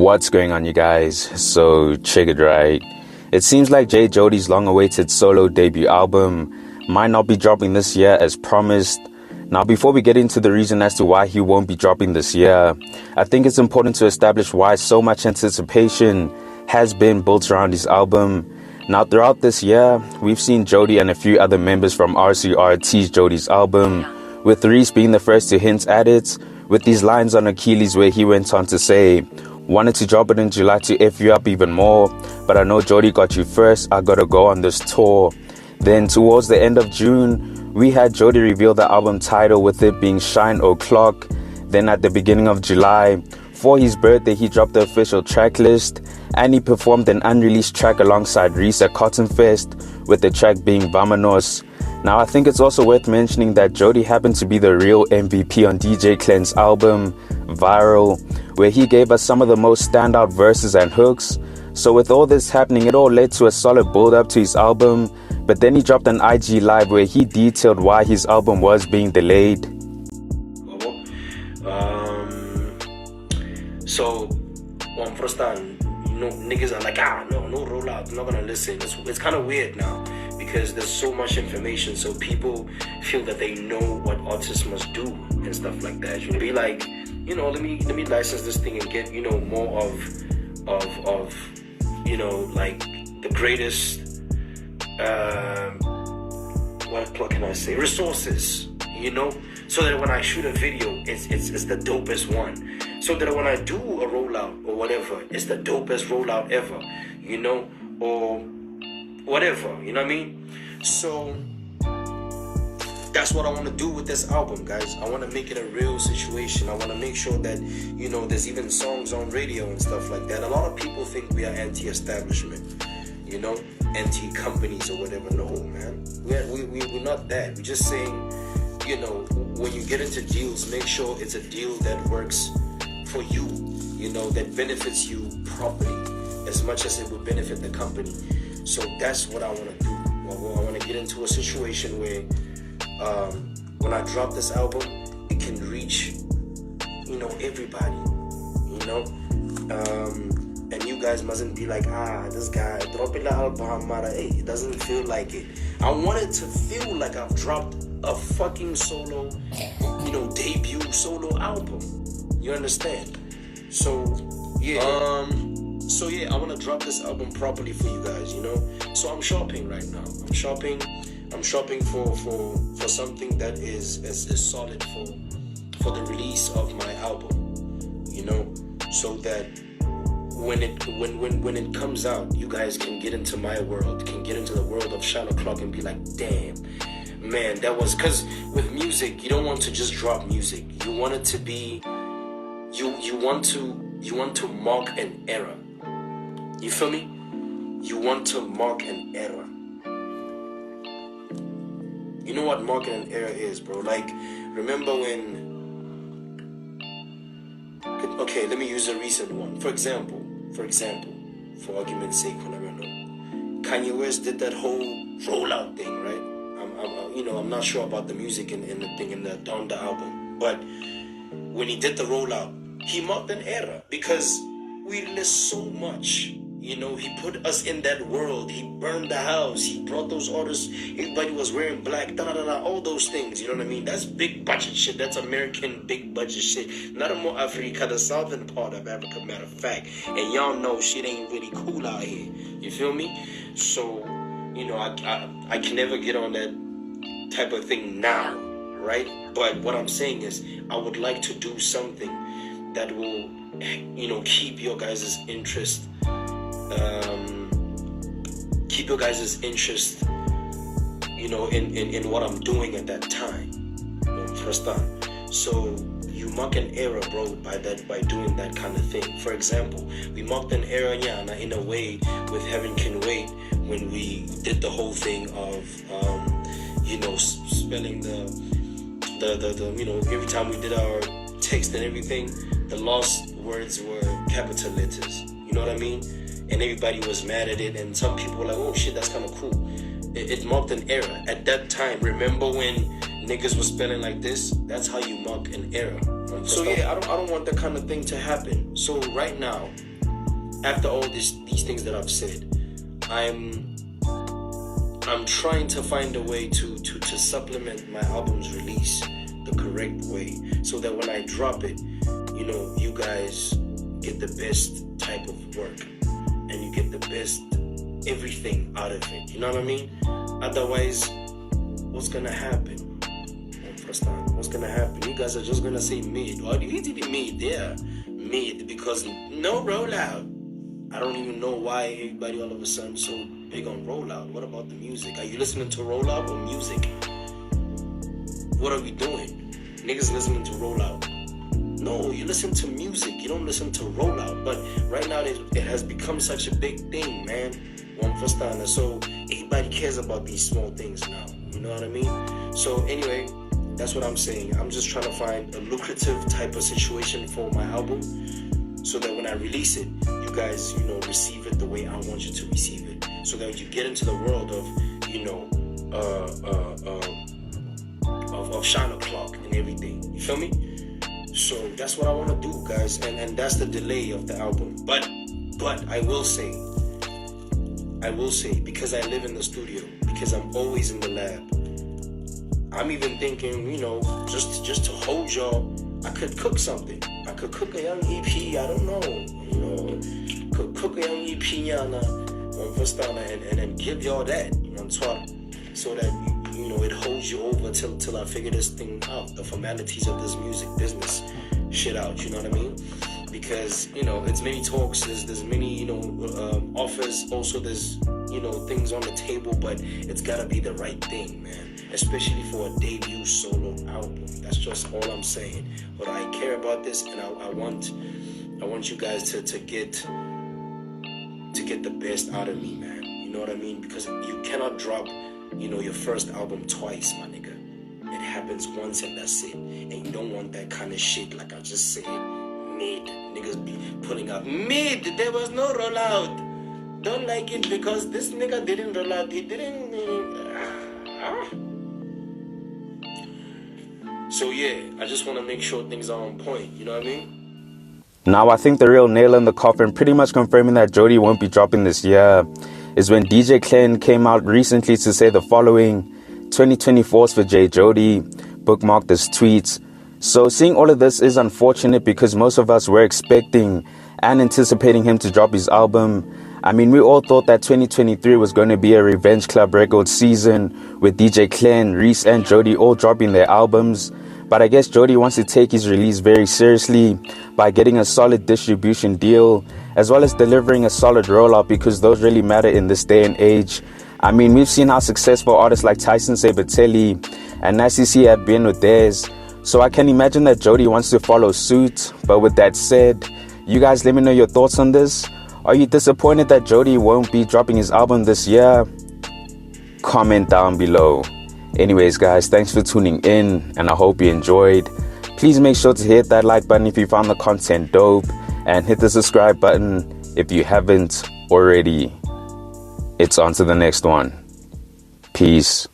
What's going on, you guys? So check it right. It seems like Jody's long-awaited solo debut album might not be dropping this year as promised. Now, before we get into the reason as to why he won't be dropping this year, I think it's important to establish why so much anticipation has been built around his album. Now, throughout this year, we've seen Jody and a few other members from RCR tease Jody's album, with Reese being the first to hint at it, with these lines on Achilles where he went on to say, "Wanted to drop it in July to F you up even more, but I know Jody got you first, I gotta go on this tour." Then towards the end of June, we had Jody reveal the album title with it being Shine O'Clock. Then at the beginning of July, for his birthday, he dropped the official track list, and he performed an unreleased track alongside Reese at Cotton Fest, with the track being Vamanos. Now, I think it's also worth mentioning that Jody happened to be the real MVP on DJ Clen's album, Viral, where he gave us some of the most standout verses and hooks. So with all this happening, it all led to a solid build-up to his album, but then he dropped an IG Live where he detailed why his album was being delayed. So, first time, niggas are like, no rollout, I'm not gonna listen. It's kind of weird now, because there's so much information, so people feel that they know what artists must do and stuff like that. You'd be like, let me license this thing and get, more of like the greatest, what can I say, resources, so that when I shoot a video, it's the dopest one. So that when I do a rollout or whatever, it's the dopest rollout ever, or whatever, you know what I mean? So that's what I want to do with this album, guys. I want to make it a real situation. I want to make sure that, there's even songs on radio and stuff like that. A lot of people think we are anti-establishment, anti-companies or whatever. No, man. We're not that. We're just saying, when you get into deals, make sure it's a deal that works for you, that benefits you properly as much as it would benefit the company. So that's what I want to do. I want to get into a situation where when I drop this album, it can reach, everybody, and you guys mustn't be like, this guy dropping the album, hey, it doesn't feel like it. I want it to feel like I've dropped a fucking solo, debut solo album. You understand? So yeah, I want to drop this album properly for you guys, So I'm shopping right now. I'm shopping for something that is solid for the release of my album, so that when it comes out, you guys can get into my world, can get into the world of Shine O'Clock and be like, damn, man, that was, because with music, you don't want to just drop music. You want it to be, you want to mark an era. You feel me? You want to mark an era. You know what marking an era is, bro? Like, remember when... Okay, let me use a recent one. For example, for argument's sake, Kanye West did that whole rollout thing, right? I'm not sure about the music and the thing on the album, but when he did the rollout, he marked an era because we list so much. He put us in that world. He burned the house. He brought those orders. Everybody was wearing black, all those things. You know what I mean? That's big budget shit. That's American big budget shit. Not a more Africa, the southern part of Africa, matter of fact. And y'all know shit ain't really cool out here. You feel me? So, I can never get on that type of thing now, right? But what I'm saying is, I would like to do something that will, keep your guys' interest. Keep your guys' interest, in what I'm doing at that time. First time. So you mark an era, bro, by doing that kind of thing. For example, we marked an era, in a way, with Heaven Can Wait, when we did the whole thing of, spelling the every time we did our text and everything, the lost words were capital letters. You know what I mean? And everybody was mad at it, and some people were like, oh shit, that's kind of cool. It marked an era. At that time, remember when niggas was spelling like this? That's how you mark an era. So yeah, I don't want that kind of thing to happen. So right now, after all these things that I've said, I'm trying to find a way to supplement my album's release the correct way, so that when I drop it, you guys get the best type of work and you get the best everything out of it. You know what I mean? Otherwise, what's gonna happen? What's gonna happen? You guys are just gonna say mid. Or you need to be mid, yeah, mid, because no rollout. I don't even know why everybody all of a sudden so big on rollout. What about the music? Are you listening to rollout or music? What are we doing? Niggas listening to rollout. No, you listen to music. You don't listen to rollout. But right now it has become such a big thing, man. So everybody cares about these small things now. You know what I mean? So anyway, that's what I'm saying. I'm just trying to find a lucrative type of situation for my album, so that when I release it, you guys, receive it the way I want you to receive it. So that you get into the world of, of Shine O'Clock and everything. You feel me? So that's what I want to do, guys. And that's the delay of the album. But I will say, because I live in the studio, because I'm always in the lab, I'm even thinking, just to hold y'all, I could cook something. I could cook a young EP, I don't know, cook a young EP and then give y'all that, so that, it holds you over till I figure this thing out, the formalities of this music business shit out, you know what I mean? Because, it's many talks, there's many, offers, also there's, things on the table, but it's gotta be the right thing, man. Especially for a debut solo album. That's just all I'm saying. But I care about this, and I want you guys to get the best out of me, man. You know what I mean? Because you cannot drop, your first album twice, my nigga. It happens once and that's it. And you don't want that kind of shit, like I just said. Mid. Niggas be pulling out mid. There was no rollout. Don't like it because this nigga didn't roll out. He didn't. So yeah, I just want to make sure things are on point. You know what I mean? Now, I think the real nail in the coffin, pretty much confirming that Jody won't be dropping this year, is when DJ Clen came out recently to say the following: 2024 for J Jody, bookmarked his tweets. So seeing all of this is unfortunate, because most of us were expecting and anticipating him to drop his album. I mean, we all thought that 2023 was going to be a Revenge Club record season with DJ Clen, Reese and Jody all dropping their albums. But I guess Jody wants to take his release very seriously by getting a solid distribution deal, as well as delivering a solid rollout, because those really matter in this day and age. I mean, we've seen how successful artists like Tyson Sabatelli and Nasty C have been with theirs. So I can imagine that Jody wants to follow suit. But with that said, you guys let me know your thoughts on this. Are you disappointed that Jody won't be dropping his album this year? Comment down below. Anyways, guys, thanks for tuning in, and I hope you enjoyed. Please make sure to hit that like button if you found the content dope, and hit the subscribe button if you haven't already. It's on to the next one. Peace.